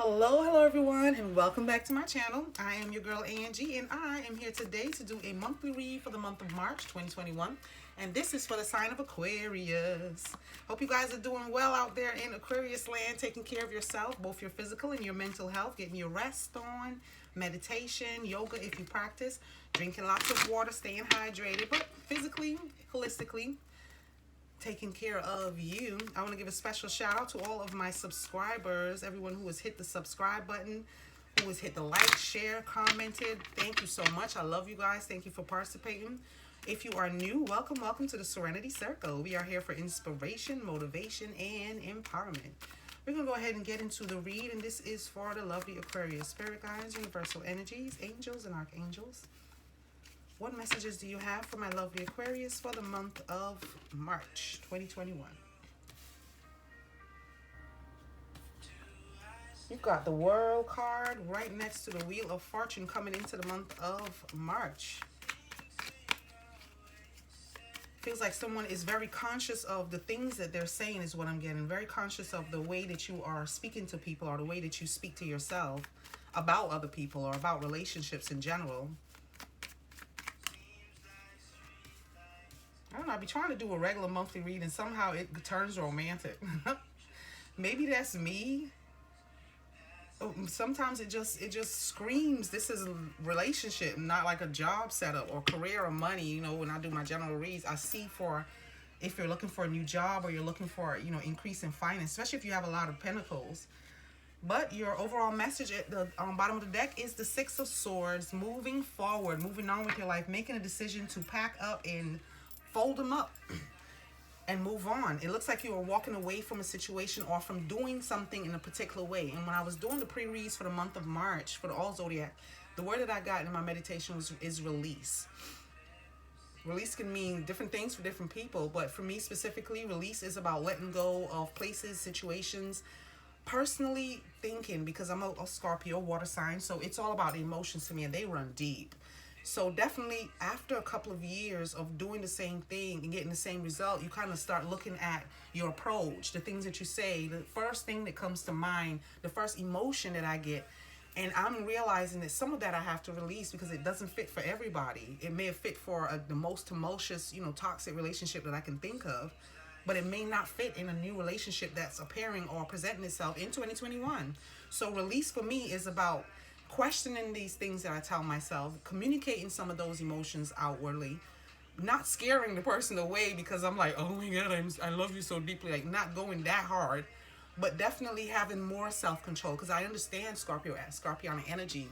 Hello everyone, and welcome back to my channel. I am your girl Angie, and I am here today to do a monthly read for the month of March 2021. And this is for the sign of Aquarius. Hope you guys are doing well out there in Aquarius land, taking care of yourself, both your physical and your mental health, getting your rest on, meditation, yoga if you practice, drinking lots of water, staying hydrated, but physically, holistically, taking care of you. I want to give a special shout out to all of my subscribers, everyone who has hit the subscribe button, who has hit the like, share, commented. Thank you so much. I love you guys. Thank you for participating. If you are new, welcome to the Serenity Circle. We are here for inspiration, motivation, and empowerment. We're going to go ahead and get into the read, and this is for the lovely Aquarius. Spirit guides, universal energies, angels, and archangels. What messages do you have for my lovely Aquarius for the month of March 2021? You've got the World card right next to the Wheel of Fortune coming into the month of March. Feels like someone is very conscious of the things that they're saying is what I'm getting. Very conscious of the way that you are speaking to people or the way that you speak to yourself about other people or about relationships in general. I don't know, I be trying to do a regular monthly read and somehow it turns romantic. Maybe that's me. Sometimes it just screams this is a relationship, not like a job setup or career or money. You know, when I do my general reads, I see for if you're looking for a new job or you're looking for, you know, increase in finance, especially if you have a lot of pentacles. But your overall message at the bottom of the deck is the Six of Swords, moving forward, moving on with your life, making a decision to pack up and fold them up and move on. It looks like you are walking away from a situation or from doing something in a particular way. And when I was doing the pre-reads for the month of March for the all zodiac, the word that I got in my meditation is release. Release can mean different things for different people, but for me specifically, release is about letting go of places, situations. Personally thinking, because I'm a Scorpio water sign, so it's all about emotions to me, and they run deep. So definitely after a couple of years of doing the same thing and getting the same result, you kind of start looking at your approach, the things that you say, the first thing that comes to mind, the first emotion that I get. And I'm realizing that some of that I have to release because it doesn't fit for everybody. It may have fit for the most tumultuous, you know, toxic relationship that I can think of, but it may not fit in a new relationship that's appearing or presenting itself in 2021. So release for me is about questioning these things that I tell myself, communicating some of those emotions outwardly, not scaring the person away because I'm like, oh my God, I love you so deeply, like not going that hard, but definitely having more self-control because I understand Scorpionic energy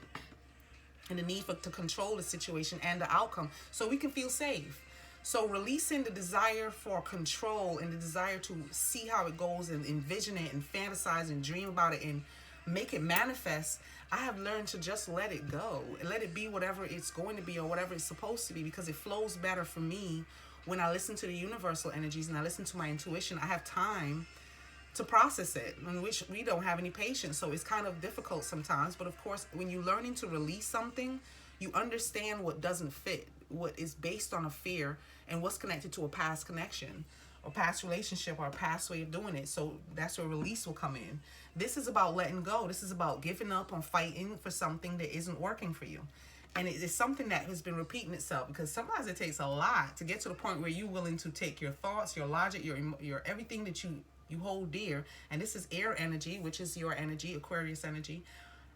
and the need to control the situation and the outcome so we can feel safe. So releasing the desire for control and the desire to see how it goes and envision it and fantasize and dream about it and make it manifest, I have learned to just let it go and let it be whatever it's going to be or whatever it's supposed to be, because it flows better for me when I listen to the universal energies and I listen to my intuition. I have time to process it, in which we don't have any patience, so it's kind of difficult sometimes. But of course, when you're learning to release something, you understand what doesn't fit, what is based on a fear, and what's connected to a past connection or past relationship or a past way of doing it. So that's where release will come in. This is about letting go. This is about giving up on fighting for something that isn't working for you. And it is something that has been repeating itself because sometimes it takes a lot to get to the point where you're willing to take your thoughts, your logic, your everything that you hold dear. And this is air energy, which is your energy, Aquarius energy.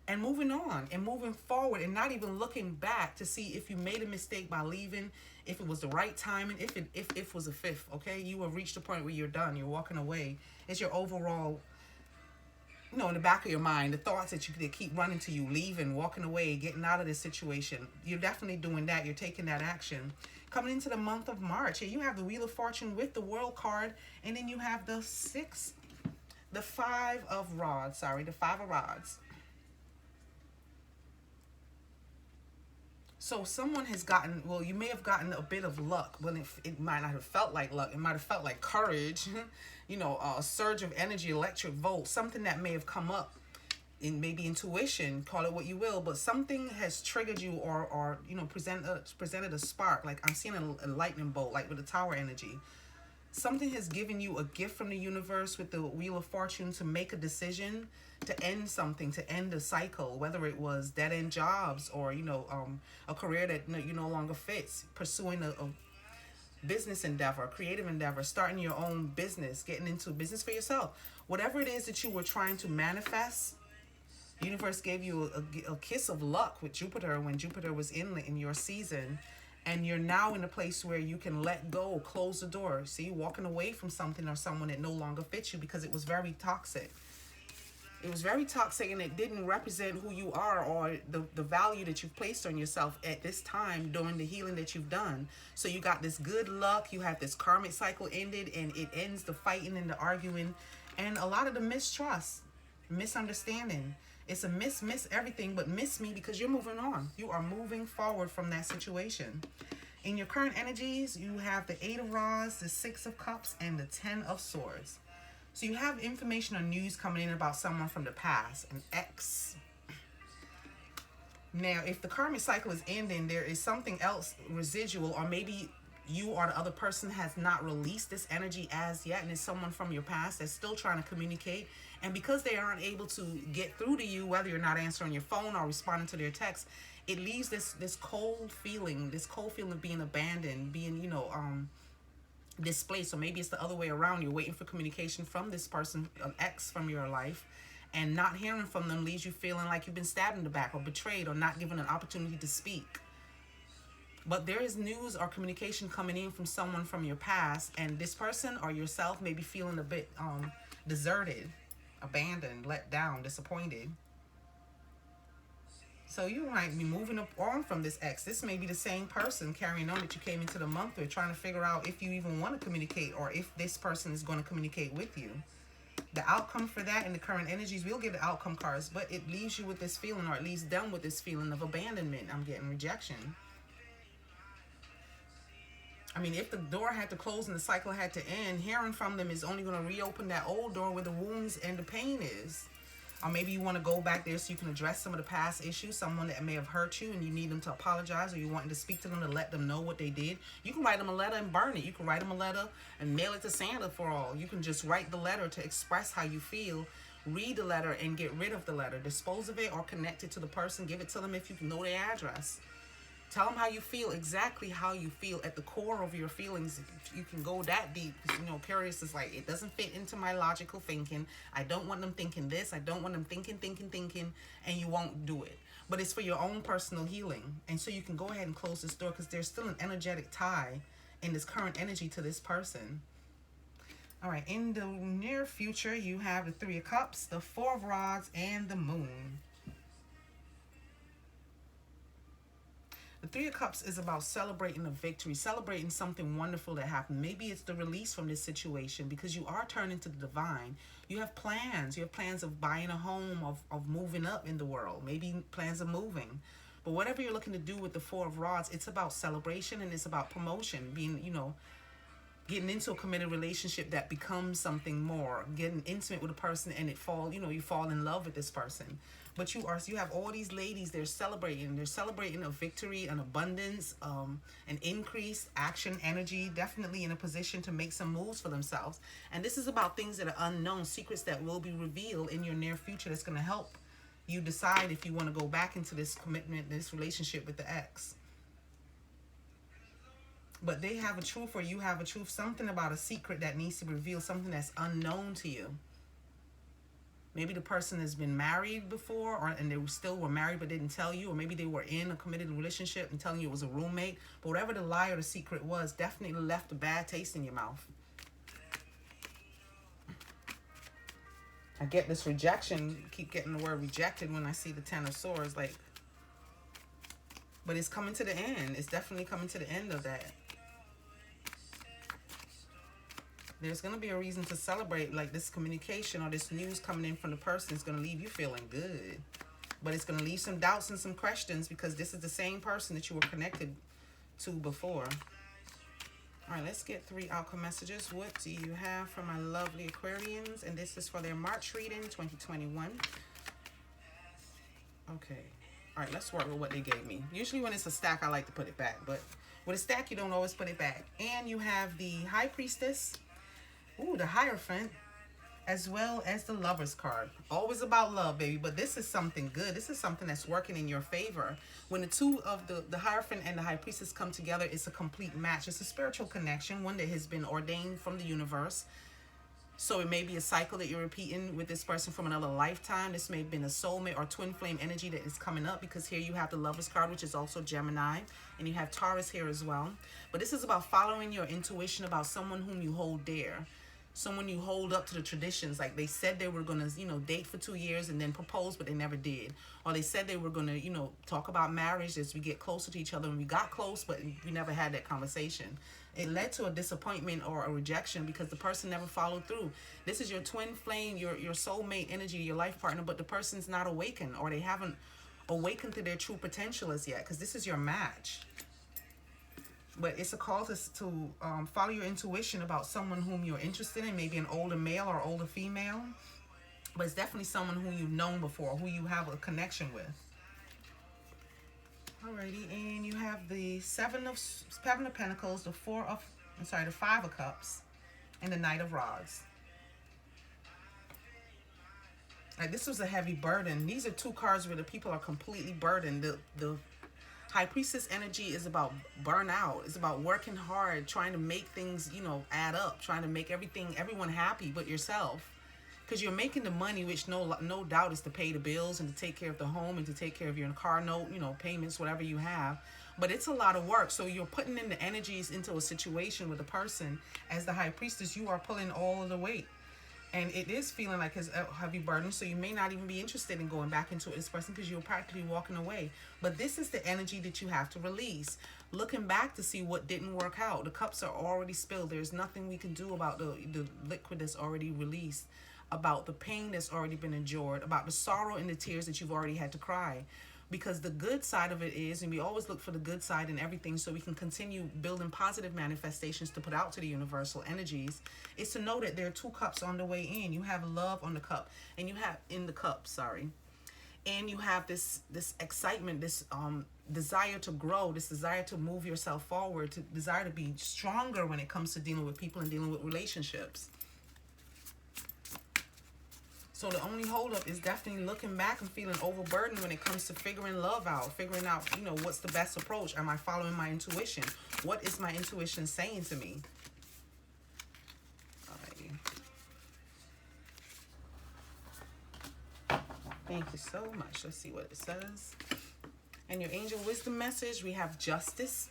And moving on and moving forward and not even looking back to see if you made a mistake by leaving, if it was the right timing, if it was a fifth, okay? You have reached a point where you're done, you're walking away. It's your overall, you know, in the back of your mind, the thoughts that keep running to you, leaving, walking away, getting out of this situation. You're definitely doing that. You're taking that action. Coming into the month of March, here you have the Wheel of Fortune with the World card, and then you have the Five of Rods. So someone has gotten, well, you may have gotten a bit of luck, but it might not have felt like luck. It might have felt like courage, you know, a surge of energy, electric volt, something that may have come up in maybe intuition, call it what you will, but something has triggered you or you know, presented a spark. Like I'm seeing a lightning bolt, like with the Tower energy. something has given you a gift from the universe with the Wheel of Fortune to make a decision to end something, to end a cycle, whether it was dead-end jobs or, a career that you no longer fits, pursuing a business endeavor, creative endeavor, starting your own business, getting into business for yourself. Whatever it is that you were trying to manifest, the universe gave you a kiss of luck with Jupiter when Jupiter was in your season. And you're now in a place where you can let go, close the door. See, walking away from something or someone that no longer fits you because it was very toxic. It was very toxic and it didn't represent who you are or the value that you've placed on yourself at this time during the healing that you've done. So you got this good luck. You have this karmic cycle ended, and it ends the fighting and the arguing and a lot of the mistrust, misunderstanding. It's a miss everything, but miss me because you're moving on. You are moving forward from that situation. In your current energies, you have the 8 of Rods, the 6 of Cups, and the 10 of Swords. So you have information or news coming in about someone from the past, an ex. Now, if the karmic cycle is ending, there is something else residual, or maybe you or the other person has not released this energy as yet, and it's someone from your past that's still trying to communicate. And because they aren't able to get through to you, whether you're not answering your phone or responding to their text, it leaves this cold feeling of being abandoned, being, displaced. Or maybe it's the other way around. You're waiting for communication from this person, an ex from your life, and not hearing from them leaves you feeling like you've been stabbed in the back or betrayed or not given an opportunity to speak. But there is news or communication coming in from someone from your past, and this person or yourself may be feeling a bit deserted, abandoned, let down, disappointed. So you might be moving on from this ex. This may be the same person carrying on that you came into the month with, trying to figure out if you even want to communicate or if this person is going to communicate with you. The outcome for that in the current energies, we'll get the outcome cards, but it leaves you with this feeling, or at least them with this feeling of abandonment. I'm getting rejection. I mean, if the door had to close and the cycle had to end, hearing from them is only going to reopen that old door where the wounds and the pain is. Or maybe you want to go back there so you can address some of the past issues, someone that may have hurt you and you need them to apologize, or you want to speak to them to let them know what they did. You can write them a letter and burn it. You can write them a letter and mail it to Santa for all. You can just write the letter to express how you feel. Read the letter and get rid of the letter. Dispose of it or connect it to the person. Give it to them if you know their address. Tell them how you feel, exactly how you feel at the core of your feelings. If you can go that deep, because, Aquarius is like, it doesn't fit into my logical thinking. I don't want them thinking this. I don't want them thinking, and you won't do it. But it's for your own personal healing. And so you can go ahead and close this door because there's still an energetic tie in this current energy to this person. All right, in the near future, you have the 3 of Cups, the 4 of Rods, and the Moon. The 3 of Cups is about celebrating a victory, celebrating something wonderful that happened. Maybe it's the release from this situation because you are turning to the divine. You have plans. You have plans of buying a home, of moving up in the world, maybe plans of moving. But whatever you're looking to do with the 4 of Rods, it's about celebration and it's about promotion, being, getting into a committed relationship that becomes something more, getting intimate with a person and you fall in love with this person. But you have all these ladies, they're celebrating a victory, an abundance, an increased action, energy, definitely in a position to make some moves for themselves. And this is about things that are unknown, secrets that will be revealed in your near future that's going to help you decide if you want to go back into this commitment, this relationship with the ex. But they have a truth or you have a truth, something about a secret that needs to be revealed, something that's unknown to you. Maybe the person has been married before and they still were married but didn't tell you. Or maybe they were in a committed relationship and telling you it was a roommate. But whatever the lie or the secret was, definitely left a bad taste in your mouth. I get this rejection, keep getting the word rejected when I see the 10 of Swords. But it's coming to the end. It's definitely coming to the end of that. There's going to be a reason to celebrate, like this communication or this news coming in from the person is going to leave you feeling good. But it's going to leave some doubts and some questions because this is the same person that you were connected to before. All right, let's get 3 outcome messages. What do you have for my lovely Aquarians? And this is for their March reading, 2021. Okay. All right, let's work with what they gave me. Usually when it's a stack, I like to put it back. But With a stack, you don't always put it back. And you have the High Priestess, ooh, the Hierophant, as well as the Lover's card. Always about love, baby, but this is something good. This is something that's working in your favor. When the two of the Hierophant and the High Priestess come together, it's a complete match. It's a spiritual connection, one that has been ordained from the universe. So it may be a cycle that you're repeating with this person from another lifetime. This may have been a soulmate or twin flame energy that is coming up, because here you have the Lover's card, which is also Gemini, and you have Taurus here as well. But this is about following your intuition about someone whom you hold dear. Someone you hold up to the traditions. Like they said they were going to, you know, date for 2 years and then propose, but they never did. Or they said they were going to, you know, talk about marriage as we get closer to each other, and we got close, but we never had that conversation. It led to a disappointment or a rejection because the person never followed through. This is your twin flame, your soulmate energy, your life partner, but the person's not awakened, or they haven't awakened to their true potential as yet, because this is your match. But it's a call to follow your intuition about someone whom you're interested in, maybe an older male or older female. But it's definitely someone who you've known before, who you have a connection with. Alrighty, and you have the Seven of Pentacles, the Five of Cups, and the Knight of Rods. Like, this was a heavy burden. These are two cards where the people are completely burdened. The High Priestess energy is about burnout. It's about working hard, trying to make things, you know, add up, trying to make everyone happy but yourself. Because you're making the money, which no doubt is to pay the bills and to take care of the home and to take care of your car note, you know, payments, whatever you have. But it's a lot of work. So you're putting in the energies into a situation with a person. As the High Priestess, you are pulling all of the weight. And it is feeling like it's a heavy burden, so you may not even be interested in going back into this person because you're practically walking away. But this is the energy that you have to release. Looking back to see what didn't work out. The cups are already spilled. There's nothing we can do about the liquid that's already released, about the pain that's already been endured, about the sorrow and the tears that you've already had to cry. Because the good side of it is, and we always look for the good side in everything so we can continue building positive manifestations to put out to the universal energies, is to know that there are two cups on the way in. You have love on the cup, and you have in the cup, sorry. And you have this excitement, this desire to grow, this desire to move yourself forward, to desire to be stronger when it comes to dealing with people and dealing with relationships. So the only holdup is definitely looking back and feeling overburdened when it comes to figuring love out, figuring out, you know, what's the best approach. Am I following my intuition? What is my intuition saying to me? Alrighty. Thank you so much. Let's see what it says. And your angel wisdom message, we have justice.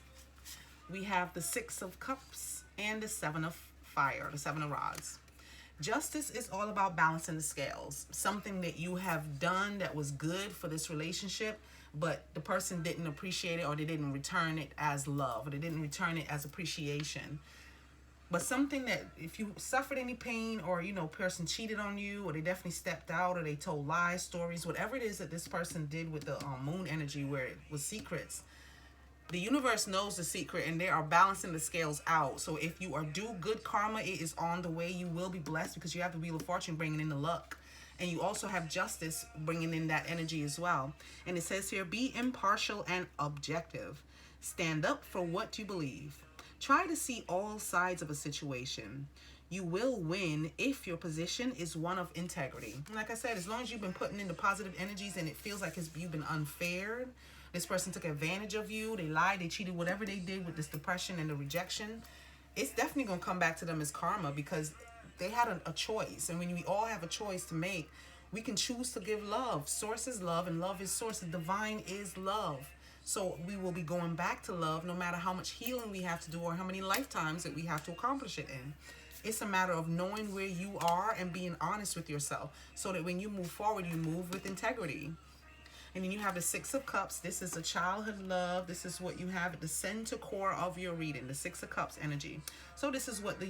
We have the Six of Cups and the Seven of Fire, the Seven of Rods. Justice is all about balancing the scales. Something that you have done that was good for this relationship, but the person didn't appreciate it, or they didn't return it as love, or they didn't return it as appreciation. But something that if you suffered any pain, or, you know, person cheated on you, or they definitely stepped out, or they told lies, stories, whatever it is that this person did with the moon energy where it was secrets, the universe knows the secret, and they are balancing the scales out. So if you are due good karma, it is on the way. You will be blessed because you have the Wheel of Fortune bringing in the luck. And you also have justice bringing in that energy as well. And it says here, be impartial and objective. Stand up for what you believe. Try to see all sides of a situation. You will win if your position is one of integrity. And like I said, as long as you've been putting in the positive energies and it feels like you've been unfair, this person took advantage of you, they lied, they cheated, whatever they did with this depression and the rejection, it's definitely going to come back to them as karma, because they had a choice. And when we all have a choice to make, we can choose to give love. Source is love, and love is source. The divine is love. So we will be going back to love no matter how much healing we have to do or how many lifetimes that we have to accomplish it in. It's a matter of knowing where you are and being honest with yourself so that when you move forward, you move with integrity. And then you have the Six of Cups. This is a childhood love. This is what you have at the center core of your reading, the Six of Cups energy. So this is what the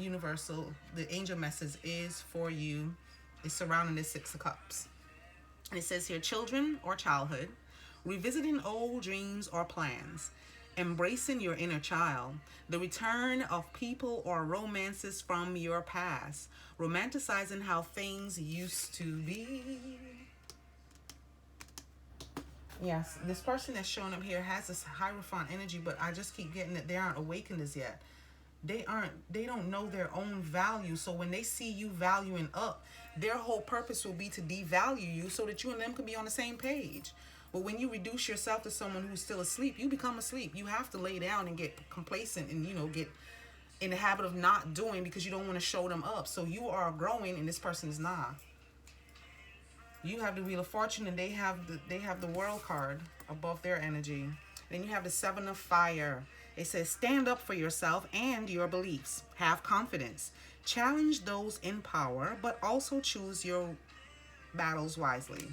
angel message is for you. It's surrounding the Six of Cups. And it says here, children or childhood, revisiting old dreams or plans, embracing your inner child, the return of people or romances from your past, romanticizing how things used to be. Yes, this person that's showing up here has this Hierophant energy, but I just keep getting that they aren't awakened as yet. They don't know their own value. So when they see you valuing up, their whole purpose will be to devalue you so that you and them can be on the same page. But when you reduce yourself to someone who's still asleep, you become asleep. You have to lay down and get complacent and, you know, get in the habit of not doing because you don't want to show them up. So you are growing and this person is not. You have the Wheel of Fortune and they have the World card above their energy. Then you have the Seven of Fire. It says, stand up for yourself and your beliefs. Have confidence. Challenge those in power, but also choose your battles wisely.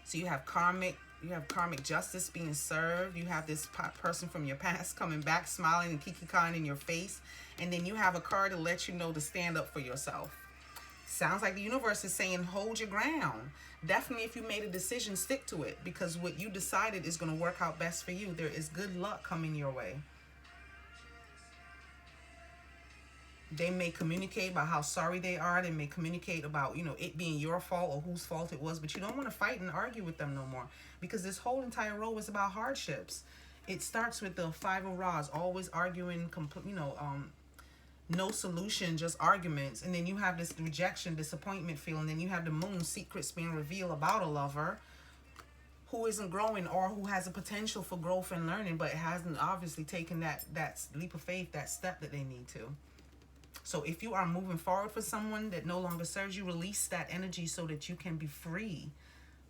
So you have karmic justice being served. You have this person from your past coming back, smiling and kiki-kong in your face. And then you have a card to let you know to stand up for yourself. Sounds like the universe is saying, hold your ground. Definitely, if you made a decision, stick to it, because what you decided is going to work out best for you. There is good luck coming your way. They may communicate about how sorry they are. They may communicate about, you know, it being your fault or whose fault it was, but you don't want to fight and argue with them no more, because this whole entire row is about hardships. It starts with the Five of Rods, always arguing, no solution, just arguments. And then you have this rejection, disappointment feeling. Then you have the Moon, secrets being revealed about a lover who isn't growing or who has a potential for growth and learning, but hasn't obviously taken that leap of faith, that step that they need to. So if you are moving forward for someone that no longer serves you, release that energy so that you can be free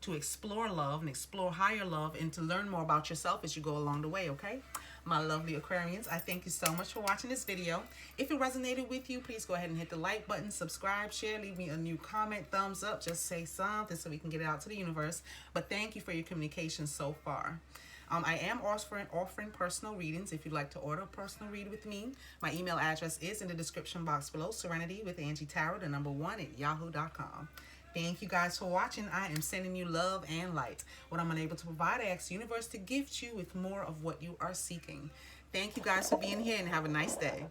to explore love and explore higher love and to learn more about yourself as you go along the way, okay? My lovely Aquarians, I thank you so much for watching this video. If it resonated with you, please go ahead and hit the like button, subscribe, share, leave me a new comment, thumbs up, just say something so we can get it out to the universe. But thank you for your communication so far. I am offering personal readings. If you'd like to order a personal read with me, my email address is in the description box below, serenitywithangie@yahoo.com. Thank you guys for watching. I am sending you love and light. What I'm unable to provide, I ask the universe to gift you with more of what you are seeking. Thank you guys for being here and have a nice day.